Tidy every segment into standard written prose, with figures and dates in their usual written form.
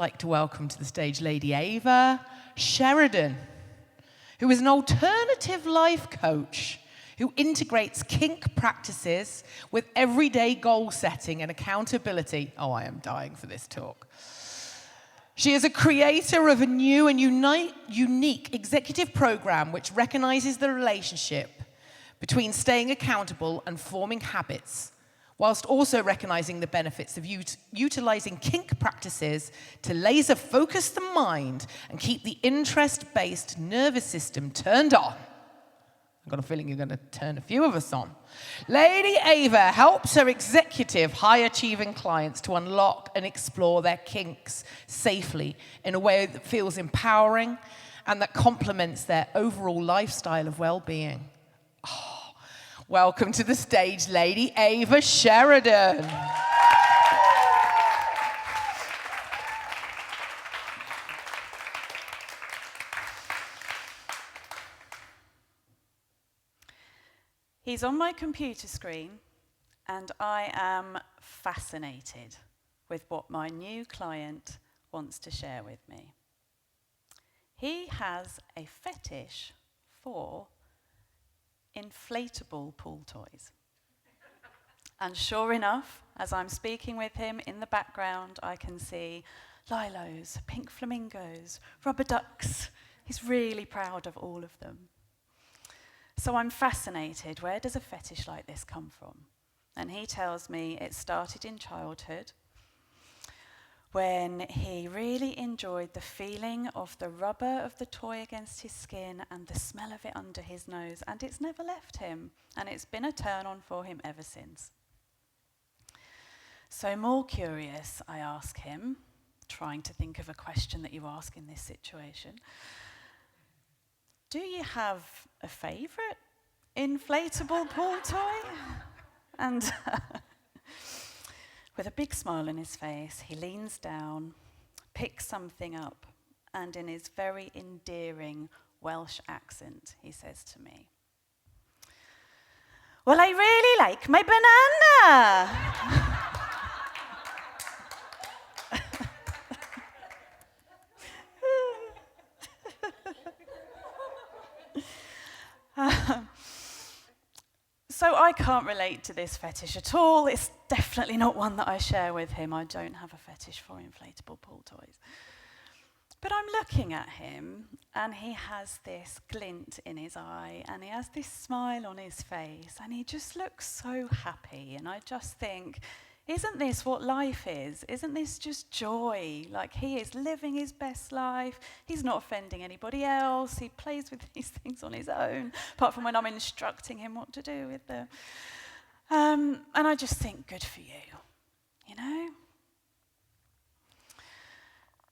like to welcome to the stage Lady Ava Sheridon, who is an alternative life coach who integrates kink practices with everyday goal setting and accountability. Oh, I am dying for this talk. She is a creator of a new and unique executive program which recognizes the relationship between staying accountable and forming habits, whilst also recognizing the benefits of utilizing kink practices to laser focus the mind and keep the interest-based nervous system turned on. I've got a feeling you're going to turn a few of us on. Lady Ava helps her executive, high-achieving clients to unlock and explore their kinks safely in a way that feels empowering and that complements their overall lifestyle of well-being. Oh, welcome to the stage, Lady Ava Sheridon. He's on my computer screen, and I am fascinated with what my new client wants to share with me. He has a fetish for inflatable pool toys. And sure enough, as I'm speaking with him, in the background I can see lilos, pink flamingos, rubber ducks. He's really proud of all of them. So I'm fascinated, where does a fetish like this come from? And he tells me it started in childhood, when he really enjoyed the feeling of the rubber of the toy against his skin and the smell of it under his nose, and it's never left him, and it's been a turn on for him ever since. So more curious, I ask him, trying to think of a question that you ask in this situation, do you have a favourite inflatable pool toy? And with a big smile on his face, he leans down, picks something up, and in his very endearing Welsh accent, he says to me, "Well, I really like my banana." So I can't relate to this fetish at all. It's definitely not one that I share with him. I don't have a fetish for inflatable pool toys. But I'm looking at him, and he has this glint in his eye, and he has this smile on his face, and he just looks so happy. And I just think, isn't this what life is? Isn't this just joy? Like, he is living his best life. He's not offending anybody else. He plays with these things on his own, apart from when I'm instructing him what to do with them. And I just think, good for you, you know?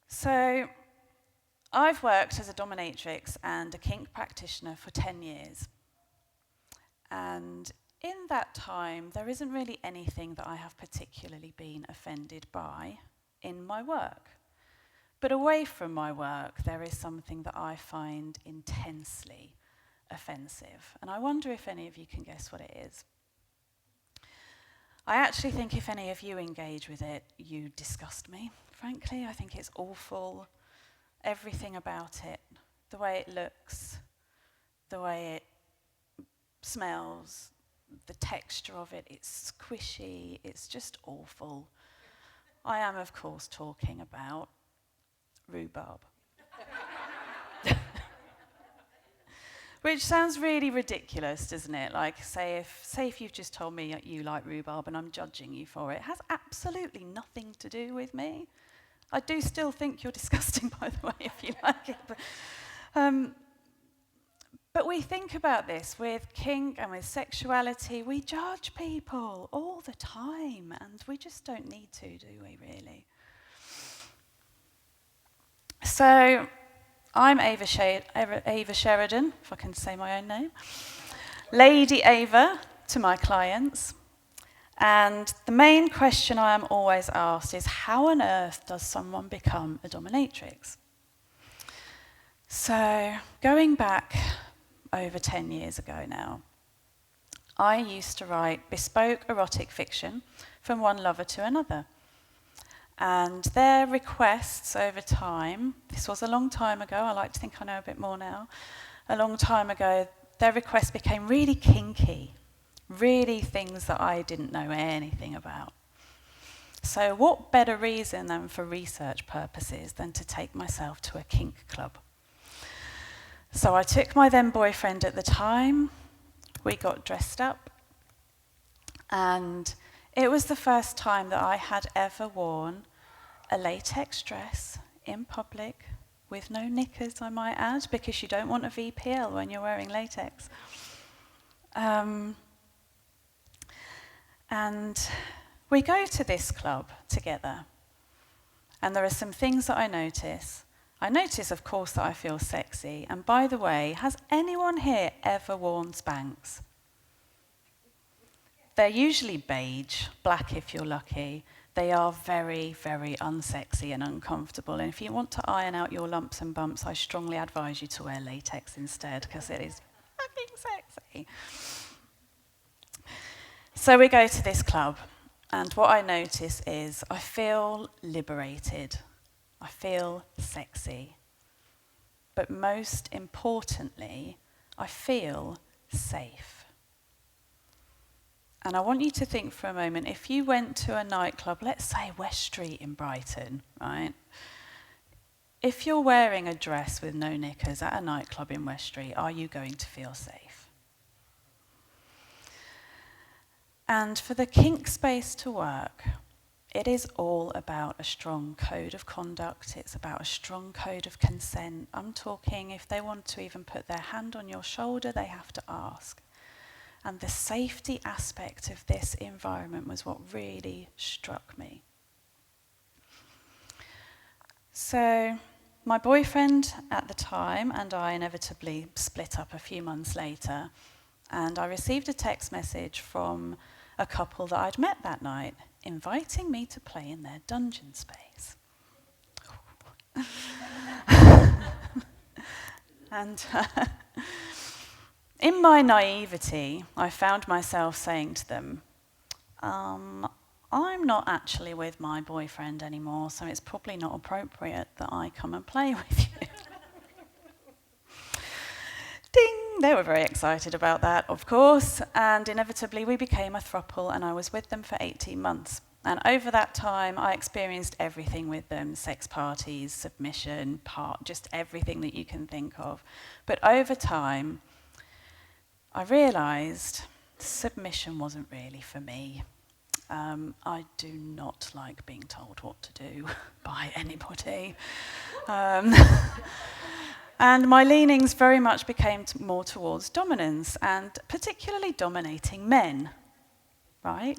So I've worked as a dominatrix and a kink practitioner for 10 years. And in that time, there isn't really anything that I have particularly been offended by in my work. But away from my work, there is something that I find intensely offensive. And I wonder if any of you can guess what it is. I actually think if any of you engage with it, you disgust me, frankly. I think it's awful. Everything about it, the way it looks, the way it smells, the texture of it, it's squishy, it's just awful. I am, of course, talking about rhubarb. Which sounds really ridiculous, doesn't it? Like, say if you've just told me you like rhubarb and I'm judging you for it. It has absolutely nothing to do with me. I do still think you're disgusting, by the way, if you like it. But we think about this with kink and with sexuality. We judge people all the time, and we just don't need to, do we, really? So I'm Ava Sheridon, if I can say my own name. Lady Ava to my clients. And the main question I am always asked is, how on earth does someone become a dominatrix? So going back over 10 years ago now, I used to write bespoke erotic fiction from one lover to another. And their requests over time, this was a long time ago, I like to think I know a bit more now, a long time ago, their requests became really kinky, really things that I didn't know anything about. So what better reason than for research purposes than to take myself to a kink club? So I took my then boyfriend at the time, we got dressed up, and it was the first time that I had ever worn a latex dress in public with no knickers, I might add, because you don't want a VPL when you're wearing latex. And we go to this club together, and there are some things that I notice. I notice, of course, that I feel sexy. And by the way, has anyone here ever worn Spanx? They're usually beige, black if you're lucky. They are very, very unsexy and uncomfortable. And if you want to iron out your lumps and bumps, I strongly advise you to wear latex instead, because it is fucking sexy. So we go to this club, and what I notice is I feel liberated. I feel sexy. But most importantly, I feel safe. And I want you to think for a moment, if you went to a nightclub, let's say West Street in Brighton, right? If you're wearing a dress with no knickers at a nightclub in West Street, are you going to feel safe? And for the kink space to work, it is all about a strong code of conduct. It's about a strong code of consent. I'm talking if they want to even put their hand on your shoulder, they have to ask. And the safety aspect of this environment was what really struck me. So my boyfriend at the time and I inevitably split up a few months later, and I received a text message from a couple that I'd met that night, inviting me to play in their dungeon space. And in my naivety, I found myself saying to them, I'm not actually with my boyfriend anymore, so it's probably not appropriate that I come and play with you. Ding! They were very excited about that, of course, and inevitably we became a throuple, and I was with them for 18 months. And over that time, I experienced everything with them: sex parties, submission, just everything that you can think of. But over time, I realised submission wasn't really for me. I do not like being told what to do by anybody. And my leanings very much became more towards dominance, and particularly dominating men, right?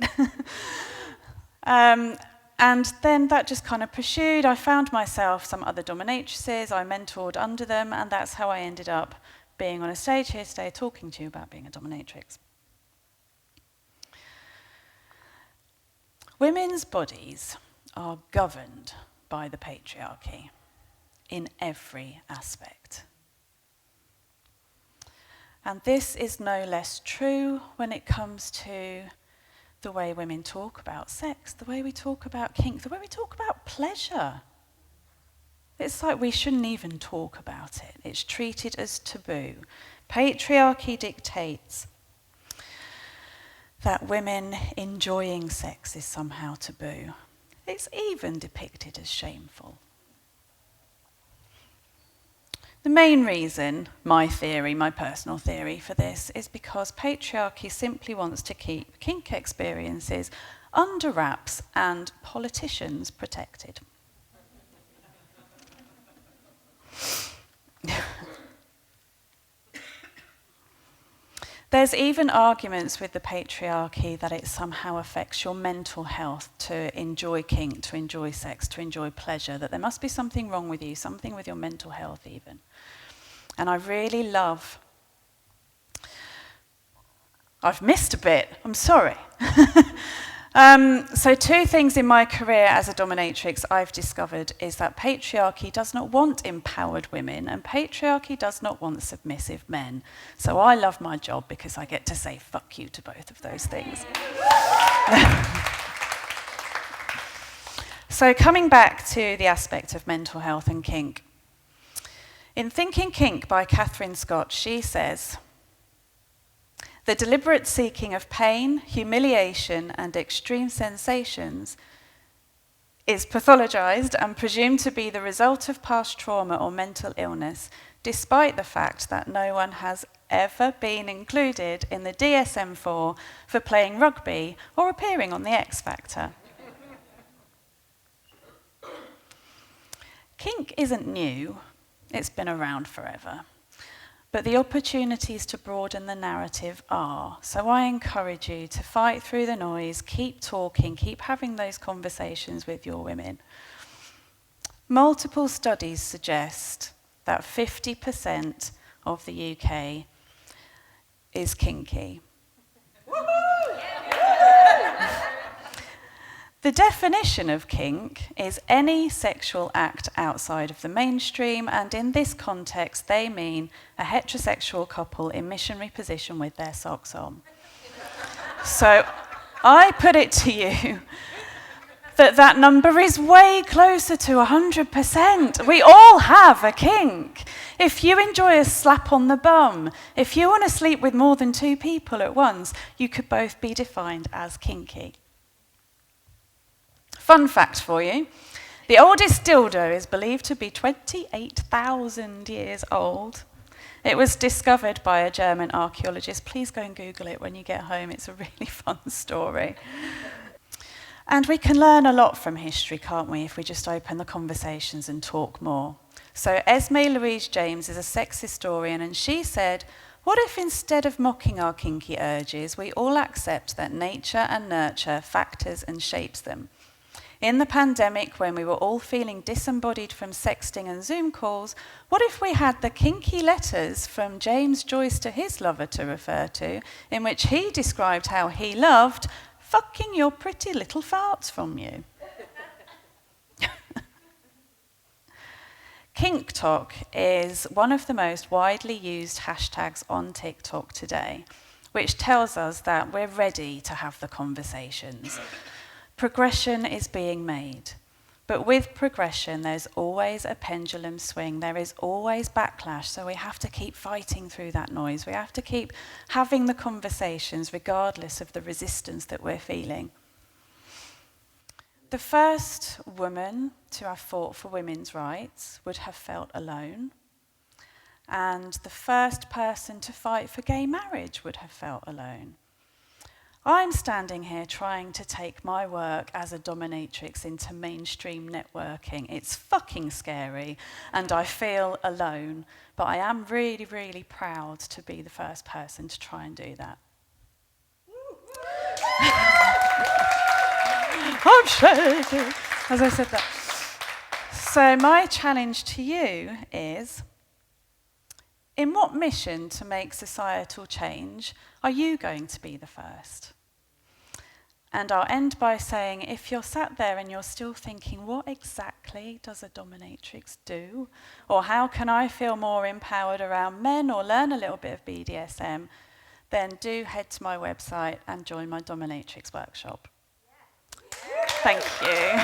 And then that just kind of pursued. I found myself some other dominatrices, I mentored under them, and that's how I ended up being on a stage here today talking to you about being a dominatrix. Women's bodies are governed by the patriarchy in every aspect. And this is no less true when it comes to the way women talk about sex, the way we talk about kink, the way we talk about pleasure. It's like we shouldn't even talk about it. It's treated as taboo. Patriarchy dictates that women enjoying sex is somehow taboo. It's even depicted as shameful. The main reason, my theory, my personal theory for this, is because patriarchy simply wants to keep kink experiences under wraps and politicians protected. There's even arguments with the patriarchy that it somehow affects your mental health to enjoy kink, to enjoy sex, to enjoy pleasure, that there must be something wrong with you, something with your mental health even. And I really love... I've missed a bit, I'm sorry. So 2 things in my career as a dominatrix I've discovered is that patriarchy does not want empowered women and patriarchy does not want submissive men. So I love my job because I get to say fuck you to both of those things. So coming back to the aspect of mental health and kink. In Thinking Kink by Catherine Scott, she says, "The deliberate seeking of pain, humiliation, and extreme sensations is pathologized and presumed to be the result of past trauma or mental illness, despite the fact that no one has ever been included in the DSM-4 for playing rugby or appearing on the X Factor." Kink isn't new, it's been around forever. But the opportunities to broaden the narrative are. So I encourage you to fight through the noise, keep talking, keep having those conversations with your women. Multiple studies suggest that 50% of the UK is kinky. The definition of kink is any sexual act outside of the mainstream, and in this context, they mean a heterosexual couple in missionary position with their socks on. So I put it to you that number is way closer to 100%. We all have a kink. If you enjoy a slap on the bum, if you want to sleep with more than 2 people at once, you could both be defined as kinky. Fun fact for you, the oldest dildo is believed to be 28,000 years old. It was discovered by a German archaeologist. Please go and Google it when you get home, it's a really fun story. And we can learn a lot from history, can't we, if we just open the conversations and talk more. So Esme Louise James is a sex historian, and she said, "What if instead of mocking our kinky urges, we all accept that nature and nurture factors and shapes them? In the pandemic, when we were all feeling disembodied from sexting and Zoom calls, what if we had the kinky letters from James Joyce to his lover to refer to, in which he described how he loved fucking your pretty little farts from you?" KinkTok is one of the most widely used hashtags on TikTok today, which tells us that we're ready to have the conversations. Progression is being made, but with progression there's always a pendulum swing, there is always backlash, so we have to keep fighting through that noise, we have to keep having the conversations regardless of the resistance that we're feeling. The first woman to have fought for women's rights would have felt alone, and the first person to fight for gay marriage would have felt alone. I'm standing here trying to take my work as a dominatrix into mainstream networking. It's fucking scary, and I feel alone, but I am really, really proud to be the first person to try and do that. I'm shaking as I said that. So my challenge to you is, in what mission to make societal change are you going to be the first? And I'll end by saying, if you're sat there and you're still thinking, what exactly does a dominatrix do? Or how can I feel more empowered around men or learn a little bit of BDSM? Then do head to my website and join my dominatrix workshop. Thank you.